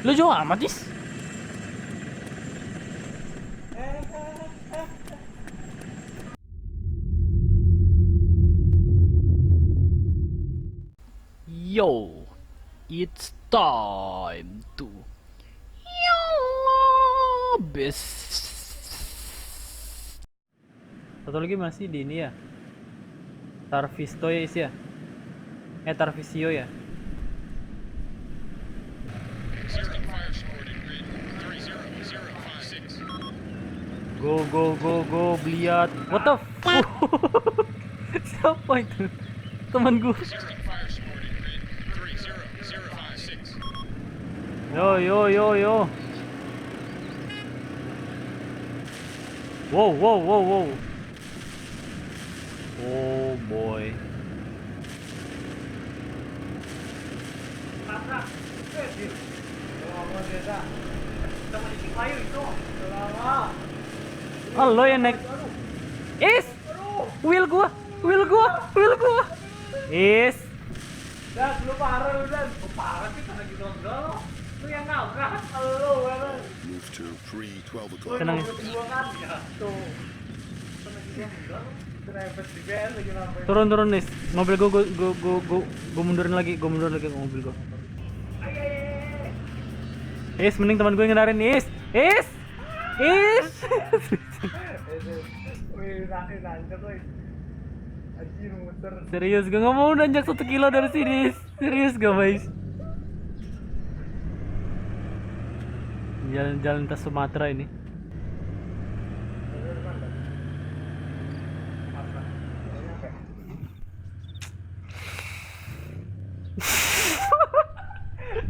Lu jauh amat, Is. Yo, it's time to best. Satu lagi masih di ini ya, Tarvisto ya, Is ya. Tarvisio ya. Go beliat. What the fuck? Siapa itu? Temen gue. Yo. Wow. Oh boy. Halo yang naik. Is. Wheel gua. Is. Dan lu parah lu dan. Parah sih karena gitu enggak lo. Lu yang nabrak lu kan. Move to 3:12 o'clock. Tenang ya. Kedua kan ya tuh. Karena gitu enggak lo. Driver Pilot lagi namanya. Turun Is. Mobil gua mundurin lagi ke mobil gua. Is, mending teman gue ngendarin. Is. Wih, nanjak woi. Anjir muter. Serius, gue nggak mau nanjak 1 kilo dari sini. Serius gak, guys? Jalan tas Sumatera ini.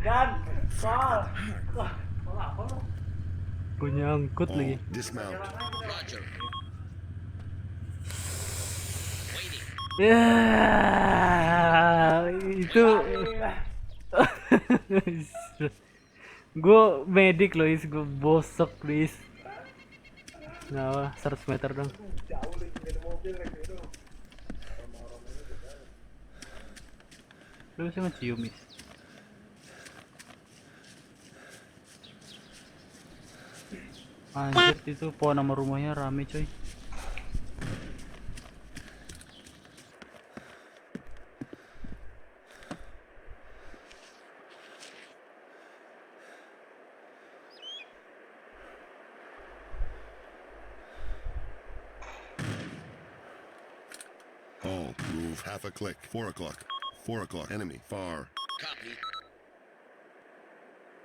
Dan soal apa lo? Gue nyangkut lagi. Dismount. Ya, itu gue medik loh, Is. Gue bosok, Is. Nah, 100 meter dong. Jauh lagi dari mobil lagi itu. Lu bisa ngecium, Is. Anjir, itu pohon nama rumahnya rame, coy. All move half a click. 4 o'clock. 4 o'clock. Enemy far. Copy.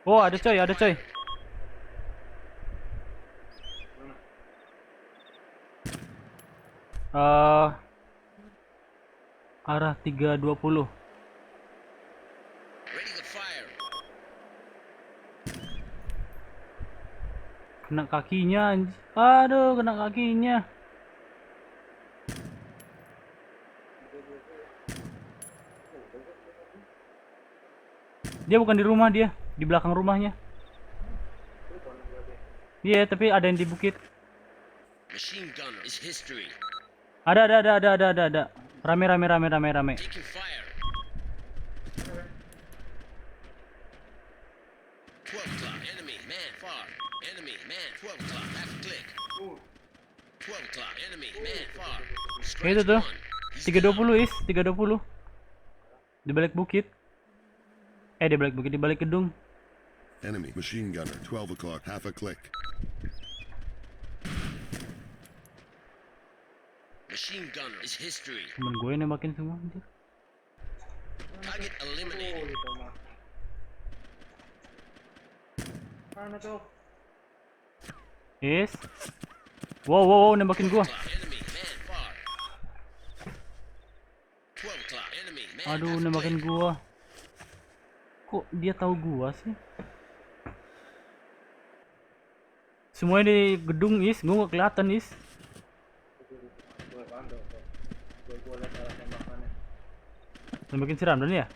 Oh, ada coy. Arah 320. Ready to fire. Kena kakinya, aduh, kena kakinya. Dia bukan di rumah, dia di belakang rumahnya. Iya, tapi ada yang di bukit. Machine gunner is history. Ada. Rame. Taking fire. 12 o'clock. Enemy man far. Enemy man. 12 o'clock. Half a click. 12 o'clock. Enemy man far. Itu tuh. 320, Is. 320. Di balik bukit. Di balik gedung. Enemy machine gunner. 12 o'clock. Half a click. Machine gunner is history. Temen gue nembakin semua, anjir. Target eliminated. Mana tuh? Is. Wow, nembakin gua. Enemy man far. 12 o'clock. Enemy man. Aduh, half a nembakin click. gua. Kok dia tahu gua sih? Semuanya di gedung, Is. Gua nggak kelihatan, Is. Gue liat arah tembakannya. Nembakin si Ramdan ya?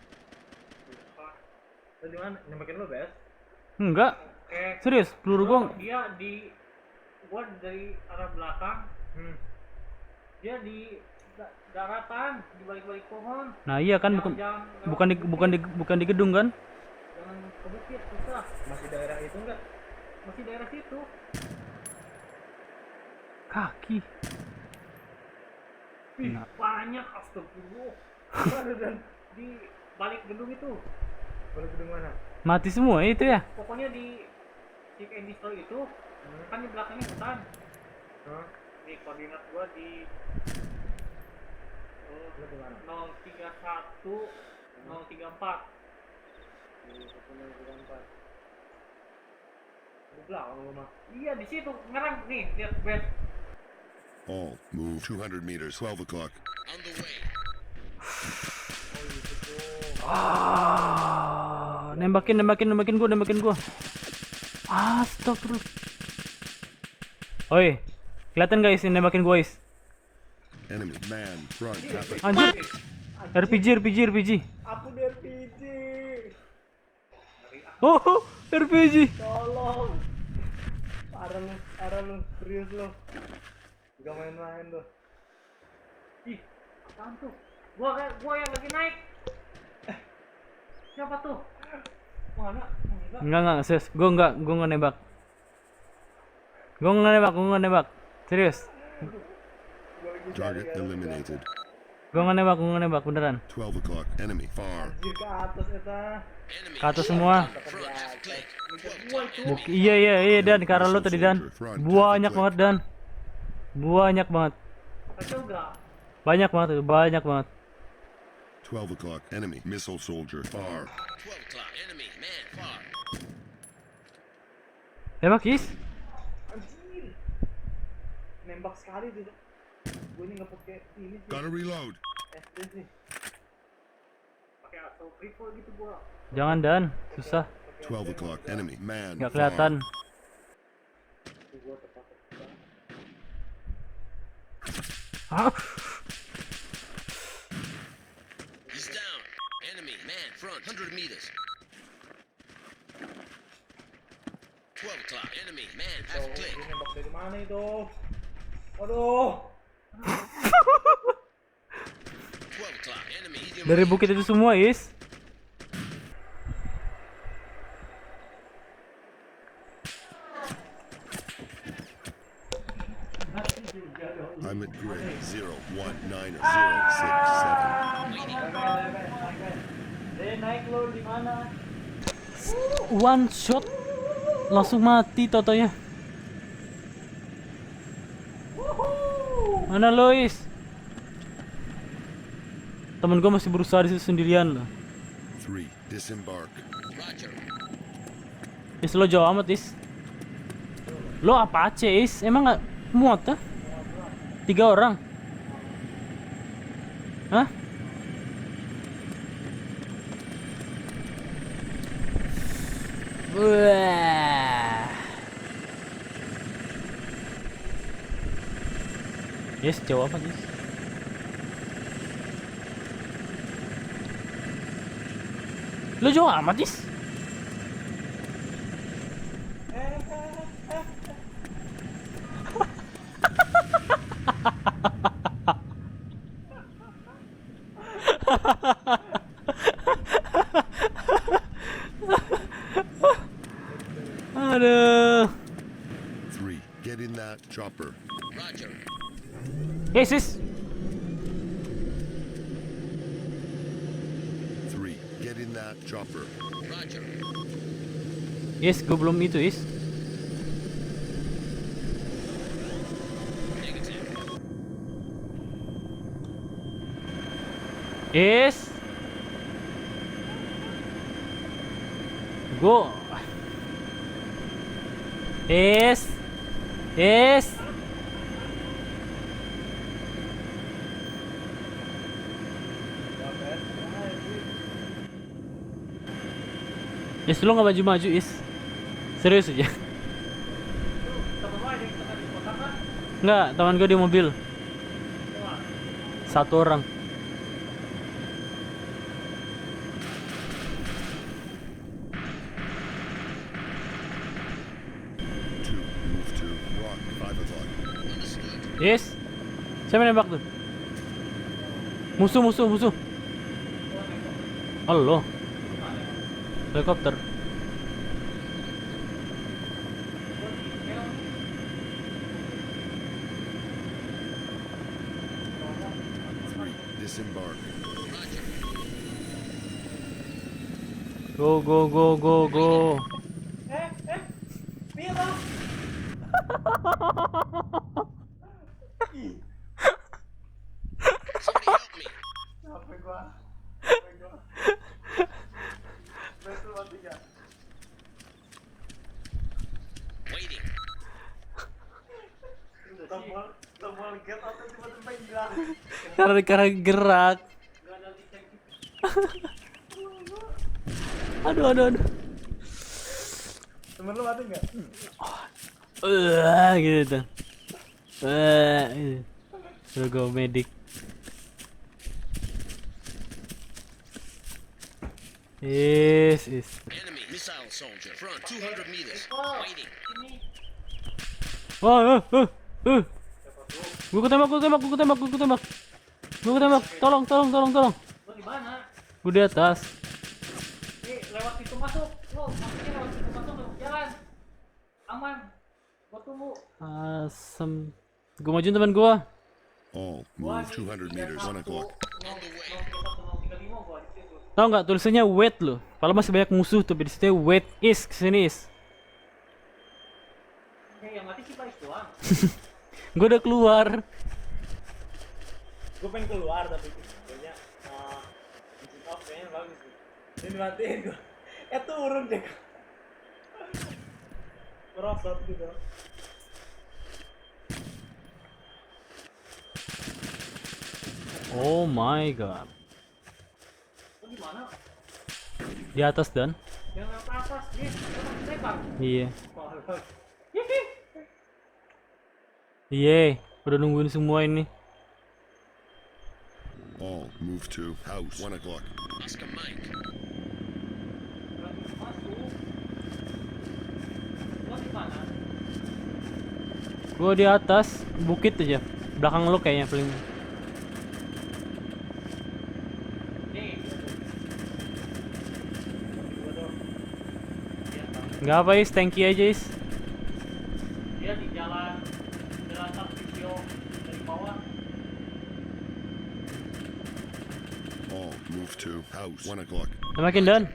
Lu di mana? Nembakin lu, Bes? Enggak. Serius, peluru gua. Dia di gua dari arah belakang. Dia di daratan, di balik-balik pohon. Nah, iya kan, bukan di gedung kan? Jangan ke bukit, susah. Masih Masih daerah situ. Kaki. Ih, Nah. banyak, astagfirullah. Ada dan di balik gedung itu. Balik gedung mana? Mati semua itu ya. Pokoknya di Seek and Destroy itu kan di belakangnya hutan. Di koordinat gua di 031 034. Di belakang rumah. Iya di situ ngerang nih, lihat bed. All move 200 meters. 12 o'clock. On the way. Nembakin gua. Astagfirullah. Oi, kelihatan guys, ini nembakin gua guys. Enemy man front. Half a Anjir, RPG. Aku di RPG. Oh, RPG. Tolong. Parah lu, serius lu. Gak main-main tuh. Ih, apaan tuh? Gua yang lagi naik. Siapa tuh? Mana? Enggak, serius. Gua enggak nembak. Gua enggak nembak. Serius. target eliminated. Gua enggak nembak beneran. 12 o'clock. Enemy far. Anjir ke atas eta. Enemy Ke atas semua. front. Half a click. Gua itu. Iya Dan, karena lo tadi Dan. Banyak banget Dan. Banyak banget. Kacau gak? Banyak banget. 12 o'clock. Enemy missile soldier far. 12 o'clock. Enemy man far. Tembak, Is. Anjir. Nembak sekali tuh. Gue ini nggak pakai ini sih. Gotta reload. SD sih. Pakai auto rifle gitu gua. Jangan Dan, susah. 12 o'clock. Enemy man Nggak far. kelihatan. Gua tepat. Ah, He's down. Enemy man front. 100 meters. 12 o'clock. Enemy man half a click. Ini nembak dari mana itu? Waduh. 12 o'clock. Enemy medium dari range. bukit itu semua, Is. I'm at grid 0190667. Naik lo di mana? One shot langsung mati totonya. Mana Lois? Temen gue masih berusaha di situ sendirian loh. 3. Disembark. Roger. Is lo jauh amat Is. Lo apa aja Is? Emang nggak muat tuh? 3 orang. Hah? Wah. Yes, jauh apa Is? Lo jauh amat Is? Aduh. 3. Get in that chopper. Roger. Yes, Is. 3. Get in that chopper. Roger. Yes, gue belum itu Is. Negative. Is. Go. Is. Is, lu nggak maju-maju Is. Serius aja. Temen lo ada yang tengah di kota kan? Nggak, teman gue di mobil. Wah, 1 orang. Move to rock 5 o'clock. Understood. Is. Siapa nembak tuh? Musuh. Oh lo. Helikopter. Disembark. Roger. Go go go go go. Piye bang? Somebody help me. Sampai gua. Betul mati gak? Waiting. Tombol get atau tiba-tiba hilang. Karena gerak. Gak ada listrik. Aduh. Temen lu mati gak? Gitu. Gitu. Udah go medik. Is. Enemy missile soldier. Front 200 meters. Waiting. Wah, Gua ketembak. Tolong. Lu di mana? Gua di atas. Lewat pintu masuk. Lu maksudnya lewat pintu masuk lu jalan. Aman. Gua tunggu. Asem. Gua majuin teman gua. All move 200 meters. 1 o'clock. On the way. Tahu nggak tulisannya wait loh. Padahal masih banyak musuh tuh di situ wait is kesini is. Yang mati sih Pak doang. Gua udah keluar. Gue pengen keluar tapi kayaknya engine off kayaknya bagus sih. Ini matiin gue. Turun deh. Merosot gitu. Oh my god. Lu di mana? Di atas dan. Yang ke atas, dia masih tembak. Iya. Hihi. Iya. Udah nungguin semua ini. All move to house. 1 o'clock. Oscar Mike. Lagi masuk. Lu di mana? Gua di atas bukit aja. Belakang lo kayaknya paling. Nih. Gua tuh. Dia Nggak apa is, tanky aja is. dia di jalan Tarvisio dari bawah. All move to house. 1 o'clock. Semakin dan.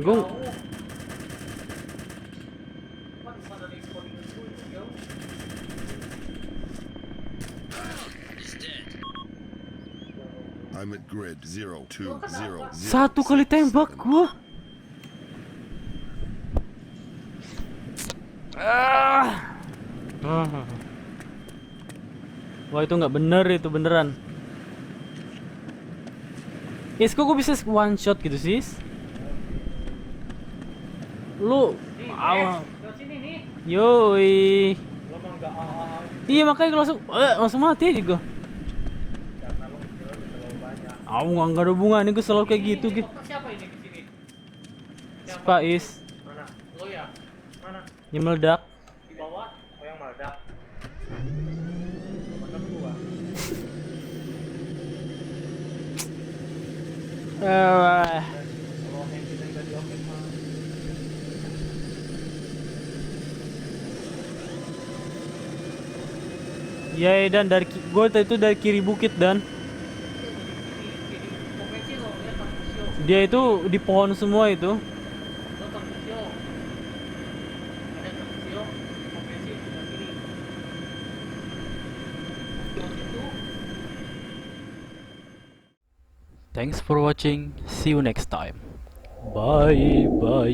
Gue Jauh. Kan bukan dari koordinat gue itu jauh. Is dead. I'm at grid 020. satu kali tembak gua. Wah itu nggak bener itu beneran. Is kok gue bisa one shot gitu sih? Lu Nih, awal. lewat sini nih. Yoi. Lo mah enggak Iya makanya gua langsung mati aja gua. karena lo mikirnya udah terlalu banyak. Nggak ada hubungan ini gua selalu kayak gitu gitu. Siapa ini di sini? Pak Is Mana? Lo ya? Mana? yang meledak. Di bawah? Oh yang meledak. Mana gua? Kalau engine yang tadi oke mah. Ya dan gua itu dari kiri bukit dan Konvensi lo lihat Tarvisio. dia itu di pohon semua itu. Lo Tarvisio. Ada Tarvisio. Konvensi sebelah kiri. Itu Thanks for watching. See you next time. Bye bye.